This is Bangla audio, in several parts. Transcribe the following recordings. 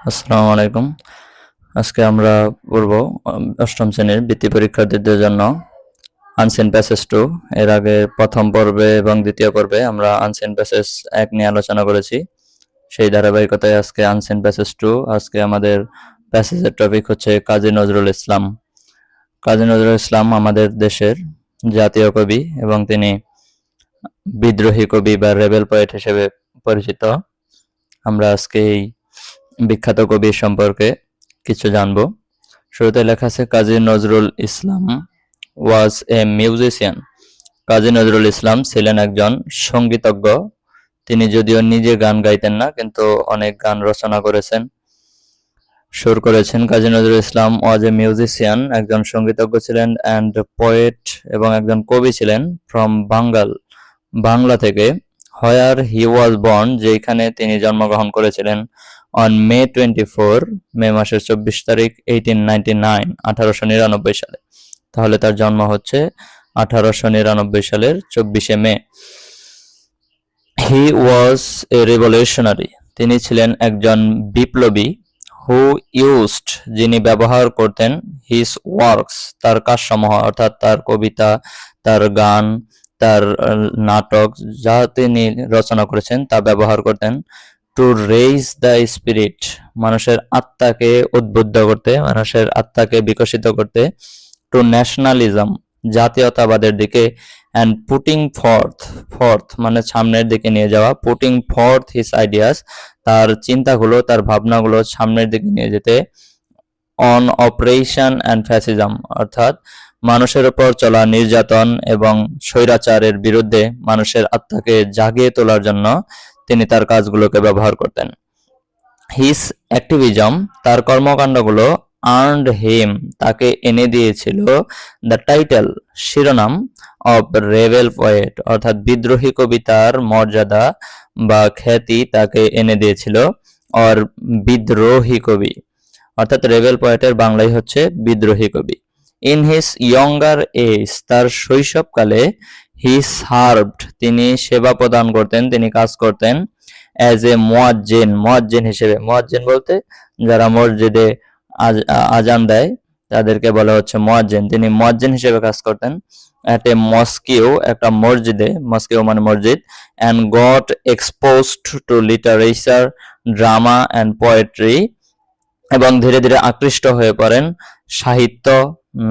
আসসালামু আলাইকুম। আজকে আমরা পড়ব অষ্টম শ্রেণীর বৃত্তি পরীক্ষার্থীদের জন্য আনসিন প্যাসেজ 2। এর আগে প্রথম পর্বে এবং দ্বিতীয় পর্বে আমরা আনসিন প্যাসেজ 1 নিয়ে আলোচনা করেছি। সেই ধারাবাহিকতায় আজকে আনসিন প্যাসেজ 2। আজকে আমাদের প্যাসেজের টপিক হচ্ছে কাজী নজরুল ইসলাম। কাজী নজরুল ইসলাম আমাদের দেশের জাতীয় কবি এবং তিনি বিদ্রোহী কবি বা রেবেল পোয়েট হিসেবে পরিচিত। আমরা আজকে এই বিখ্যাত কবি সম্পর্কে কিছু জানব। শুরুতে লেখা আছে কাজী নজরুল ইসলাম ওয়াজ এ মিউজিশিয়ান। কাজী নজরুল ইসলাম ছিলেন একজন সঙ্গীতজ্ঞ। তিনি যদিও নিজে গান গাইতেন না, কিন্তু অনেক গান রচনা করেছেন, সুর করেছেন। কাজী নজরুল ইসলাম ওয়াজ এ মিউজিশিয়ান, একজন সঙ্গীতজ্ঞ ছিলেন, অ্যান্ড পোয়েট, এবং একজন কবি ছিলেন, ফ্রম বাঙ্গাল, বাংলা থেকে, হোয়ার হি ওয়াজ বর্ন, যেখানে তিনি জন্মগ্রহণ করেছিলেন, অন মে 24, মে মাসের 24 তারিখ, 1899, 1899 সালে। তাহলে তার জন্ম হচ্ছে 1899 সালের 24শে মে। হি ওয়াজ এ রেভলিউশনারি, তিনি ছিলেন একজন বিপ্লবী। হু ইউজড, যিনি ব্যবহার করতেন, হিজ ওয়ার্কস, তার কাজসমূহ, অর্থাৎ তার কবিতা, তার গান, তার নাটক, যা তিনি রচনা করেছেন তা ব্যবহার করতেন, টু রেইজ দ্য স্পিরিট, মানুষের আত্মাকে উদ্বুদ্ধ করতে, মানুষের আত্মাকে বিকশিত করতে, টু ন্যাশনালিজম, জাতীয়তাবাদের দিকে, অ্যান্ড পুটিং ফর্থ, ফর্থ মানে সামনের দিকে নিয়ে যাওয়া, পুটিং ফর্থ হিজ আইডিয়াস, তার চিন্তাগুলো, তার ভাবনাগুলো সামনের দিকে নিয়ে যেতে, অন অপারেশন অ্যান্ড ফ্যাসিজম, অর্থাৎ মানুষের উপর চলা নির্যাতন এবং স্বৈরাচারের বিরুদ্ধে মানুষের আত্মাকে জাগিয়ে তোলার জন্য তিনি তার কাজগুলোকে ব্যবহার করতেন। হিজ অ্যাক্টিভিজম, তার কর্মকাণ্ডগুলো, আর্নড হিম, তাকে এনে দিয়েছিল, দ্য টাইটেল, শিরোনাম, অব রেবেল পোয়েট, অর্থাৎ বিদ্রোহী কবিতার মর্যাদা বা খ্যাতি তাকে এনে দিয়েছিল, অর বিদ্রোহী কবি, অর্থাৎ রেবেল পোয়েটের বাংলাই হচ্ছে বিদ্রোহী কবি। ইন হিজ ইয়ঙ্গার এজ, তার শৈশবকালে, হি সার্ভড, তিনি সেবা প্রদান করতেন, তিনি কাজ করতেন, অ্যাজ এ মুয়াজ্জিন, মুয়াজ্জিন হিসেবে, মুয়াজ্জিন বলতে যারা মসজিদে আজান দেয় তাদেরকে বলা হচ্ছে মুয়াজ্জিন, তিনি মুয়াজ্জিন হিসেবে কাজ করতেন, অ্যাট এ মস্কিও, একটা মসজিদে, মস্কিও মানে মসজিদ, and got exposed two literature, drama and poetry, এবং ধীরে ধীরে আকৃষ্ট হয়ে পড়েন সাহিত্য,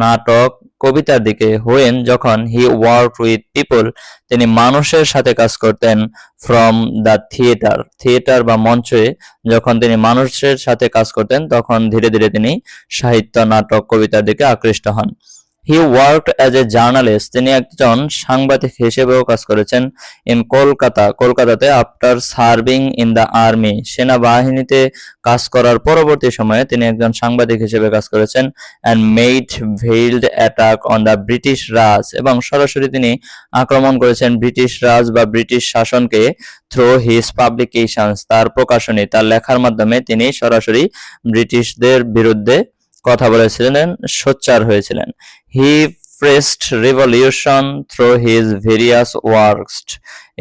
নাটক, কবিতার দিকে। হোয়েন, যখন, হি ওয়ার্কড উইথ পিপল, তিনি মানুষের সাথে কাজ করতেন, ফ্রম দ্য থিয়েটার, থিয়েটার বা মঞ্চে যখন তিনি মানুষের সাথে কাজ করতেন, তখন ধীরে ধীরে তিনি সাহিত্য, নাটক, কবিতার দিকে আকৃষ্ট হন। হি ওয়ার্কড অ্যাজ এ জার্নালিস্ট, তিনি একজন সাংবাদিক হিসেবেও কাজ করেছেন, ইন কলকাতা, কলকাতাতে, after serving in the army, সেনাবাহিনীতে কাজ করার পরবর্তী সময়ে তিনি একজন সাংবাদিক হিসেবে কাজ করেছেন, and made veiled attack on the British Raj, এবং সরাসরি তিনি আক্রমণ করেছেন ব্রিটিশ রাজ বা ব্রিটিশ শাসনকে, থ্রু হিজ পাবলিকেশনস, তার প্রকাশনী, তার লেখার মাধ্যমে তিনি সরাসরি ব্রিটিশদের বিরুদ্ধে কথা বলেছিলেন, সোচ্চার হয়েছিলেন। He pressed revolution through his various works,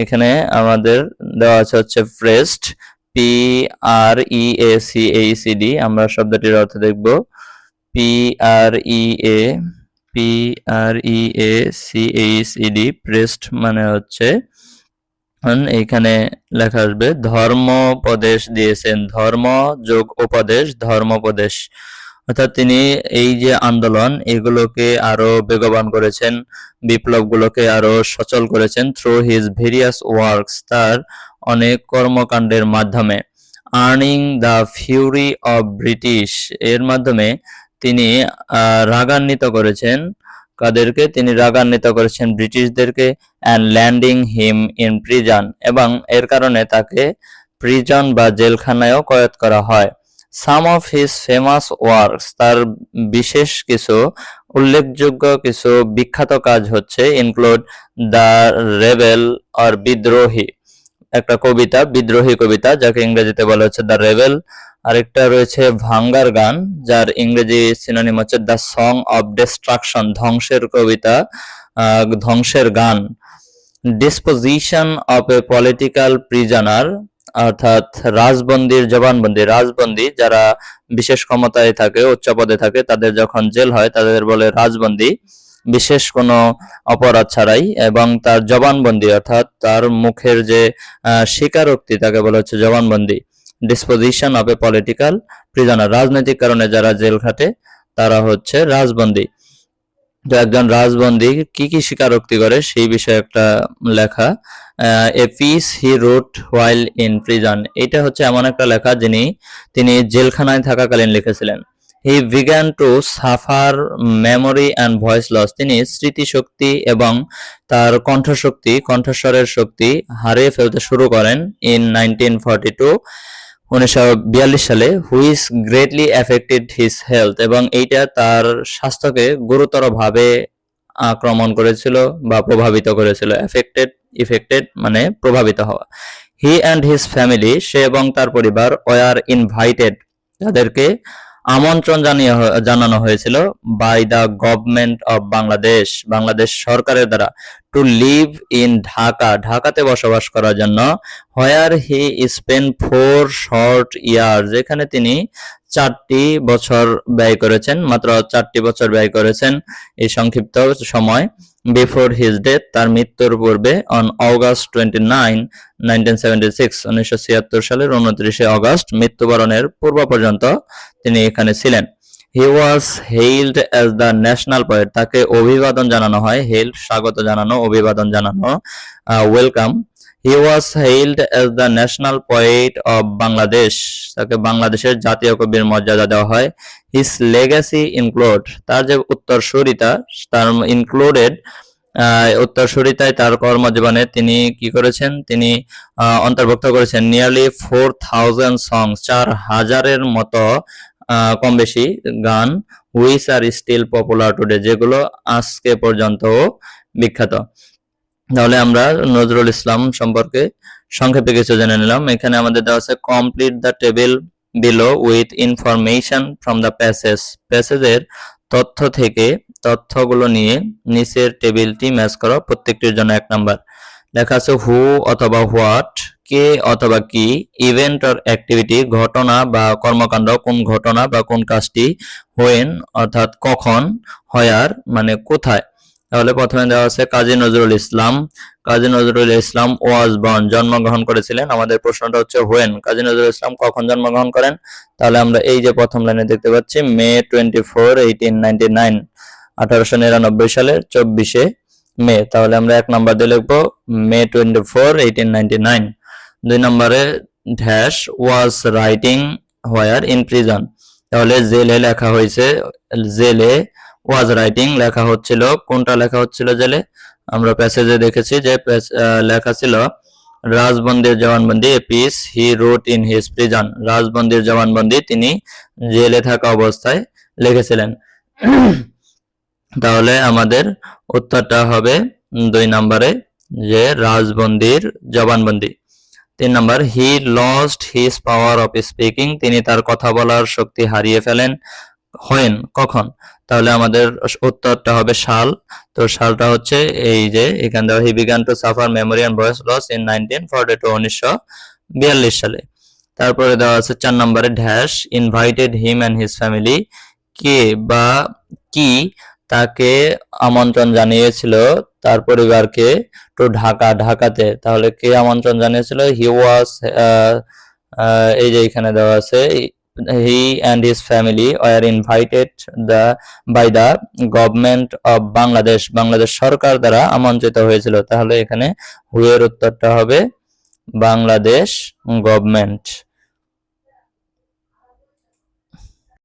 এখানে আমাদের দেওয়া আছে হচ্ছে প্রেসড, PREACHED, আমরা শব্দটির অর্থ দেখব, PREACHED, প্রেসড মানে হচ্ছে, এইখানে লেখা আসবে ধর্মোপদেশ দিয়েছেন, ধর্ম যোগ উপদেশ, ধর্মোপদেশ, অর্থাৎ তিনি এই যে আন্দোলন এগুলোকে আরো বেগবান করেছেন, বিপ্লবগুলোকে আরো সচল করেছেন, থ্রু হিজ ভেরিয়াস ওয়ার্কস, তার অনেক কর্মকাণ্ডের মাধ্যমে, earning the fury of British, এর মাধ্যমে তিনি রাগান্বিত করেছেন, কাদেরকে, তিনি রাগান্বিত করেছেন ব্রিটিশদেরকে, and landing him in prison, এবং এর কারণে তাকে প্রিজন বা জেলখানায়ও কয়েদ করা হয়। সাম অফ হিজ ফেমাস ওয়ার্কস, তার বিশেষ কিছু উল্লেখযোগ্য কিছু বিখ্যাত কাজ হচ্ছে, ইনক্লুড দ্য রেবেল অর বিদ্রোহী, একটা কবিতা, বিদ্রোহী কবিতা, যাকে ইংরেজিতে বলা হচ্ছে দ্য রেবেল। আরেকটা রয়েছে ভাঙ্গার গান, যার ইংরেজি সিনোনিম হচ্ছে দ্য সং অফ ডিস্ট্রাকশন, ধ্বংসের কবিতা, ধ্বংসের গান। Disposition of a political prisoner, অর্থাৎ রাজবন্দির জবানবন্দি, রাজবন্দি যারা বিশেষ ক্ষমতায় থাকে, উচ্চ পদে থাকে, তাদের যখন জেল হয় তাদের বলে রাজবন্দি, বিশেষ কোনো অপরাধ ছাড়াই, এবং তার জবানবন্দি অর্থাৎ তার মুখের যে স্বীকারোক্তি তাকে বলা হচ্ছে জবানবন্দি। Disposition of a political prisoner, রাজনৈতিক কারণে যারা জেল খাটে তারা হচ্ছে রাজবন্দি। তো একজন রাজবন্দি কি কি স্বীকারোক্তি করে সেই বিষয়ে একটা লেখা, a piece he wrote while in prison, এটা হচ্ছে এমন একটা লেখা তিনি জেলখানায় থাকাকালীন লিখেছিলেন। He began to suffer memory and voice loss, তিনি স্মৃতিশক্তি এবং তার কণ্ঠস্বরের শক্তি হারিয়ে ফেলতে শুরু করেন ইন 1942 সালে, which greatly affected his health, এবং এইটা তার স্বাস্থ্যকে গুরুতরভাবে আক্রমণ করেছিল বা প্রভাবিত করেছিল। ইফেক্টেড মানে প্রভাবিত হওয়া। হি অ্যান্ড হিজ ফ্যামিলি, সে এবং তার পরিবার, ওয়ার ইনভাইটেড, তাদেরকে আমন্ত্রণ জানানো হয়েছিল by the government of Bangladesh, Bangladesh সরকারের দ্বারা, টু লিভ ইন ঢাকা, ঢাকাতে বসবাস করার জন্য, হোয়ার হি স্পেন্ড 4 শর্ট ইয়ার্স, যেখানে তিনি 4টি বছর ব্যয় করেছেন, মাত্র 4টি বছর ব্যয় করেছেন এই সংক্ষিপ্ত সময়। বিফোর হিজ ডেথ, তার মৃত্যুর পূর্বে, অন অগাস্ট 29, 1976 সালের 29 অগস্ট, মৃত্যুবরণের পূর্ব পর্যন্ত তিনি এখানে ছিলেন। He was hailed as the national poet, তাকে অভিবাদন জানানো হয়, হেইলড স্বাগত জানানো, অভিবাদন জানানো, welcome. He was hailed as the national poet of Bangladesh, তাকে বাংলাদেশের জাতীয় কবির মর্যাদা দেওয়া হয়। হিজ লেগাসি ইনক্লুড, তার যে উত্তরসূরিতা, তার ইনক্লুডেড, উত্তরসূরিতায় তার কর্মজীবনে তিনি কি করেছেন, তিনি অন্তর্ভুক্ত করেছেন নিয়ারলি 4000 সংস, 4000-এর মতো কম বেশি গান, which are still popular today, যেগুলো আজকে পর্যন্ত বিখ্যাত। তাহলে আমরা নজরুল ইসলাম সম্পর্কে সংক্ষেপে কিছু জেনে নিলাম। এখানে আমাদের দেওয়া আছে complete the table below with information from the প্যাসেজের তথ্য থেকে তথ্যগুলো নিয়ে নিচের টেবিলটি ম্যাচ করো, প্রত্যেকটির জন্য 1 নাম্বার। লেখা আছে হু অথবা হোয়াট, কে অথবা কি, ইভেন্ট অর অ্যাক্টিভিটি, ঘটনা বা কর্মকাণ্ড, কোন ঘটনা বা কোন কাজটি, হোয়েন অর্থাৎ কখন, হয়ার মানে কোথায়। তাহলে প্রথমে দেওয়া আছে কাজী নজরুল ইসলাম। কাজী নজরুল ইসলাম ওয়াজ বর্ন, জন্মগ্রহণ করেছিলেন। আমাদের প্রশ্নটা হচ্ছে হোয়েন, কাজী নজরুল ইসলাম কখন জন্মগ্রহণ করেন। তাহলে আমরা এই যে প্রথম লাইনে দেখতে পাচ্ছি মে 24, 1899, 1899 সালের 24 মে। তাহলে আমরা 1 নাম্বার দিয়ে লিখবো মে 24, 1899। 2 নম্বরে dash was writing where in prison, তাহলে জেলে লেখা হয়েছে, জেলে ওয়াজ রাইটিং লেখা হচ্ছিল, কোনটা লেখা হচ্ছিল জেলে, আমরা প্যাসেজে দেখেছি যে লেখা ছিল রাজবন্দির জবানবন্দি, a piece he wrote in his prison, রাজবন্দির জবানবন্দি তিনি জেলে থাকা অবস্থায় লিখেছিলেন। তাহলে আমাদের উত্তরটা হবে 2 নম্বরে, যে রাজবন্দির জবানবন্দি। 3 নম্বর, he lost his power of speaking, তিনি তার কথা বলার শক্তি হারিয়ে ফেলেন, হোয়েন কখন। তাহলে আমাদের উত্তরটা হবে সাল। তো সালটা হচ্ছে এই যে এখানে দেওয়া, he began to suffer memory and voice loss in 1942, 1942 সালে। তারপরে দেওয়া আছে 4 নম্বরে dash invited him and his family, কে বা কি তাকে আমন্ত্রণ জানিয়েছিল তার পরিবারকে টু ঢাকাতে। তাহলে কে আমন্ত্রণ জানিয়েছিল, হি ওয়াজ, এই যে এখানে দেওয়া আছে he and his family were invited by the government of Bangladesh, Bangladesh সরকার দ্বারা আমন্ত্রিত হয়েছিল। তাহলে এখানে হু এর উত্তরটা হবে বাংলাদেশ গভর্নমেন্ট।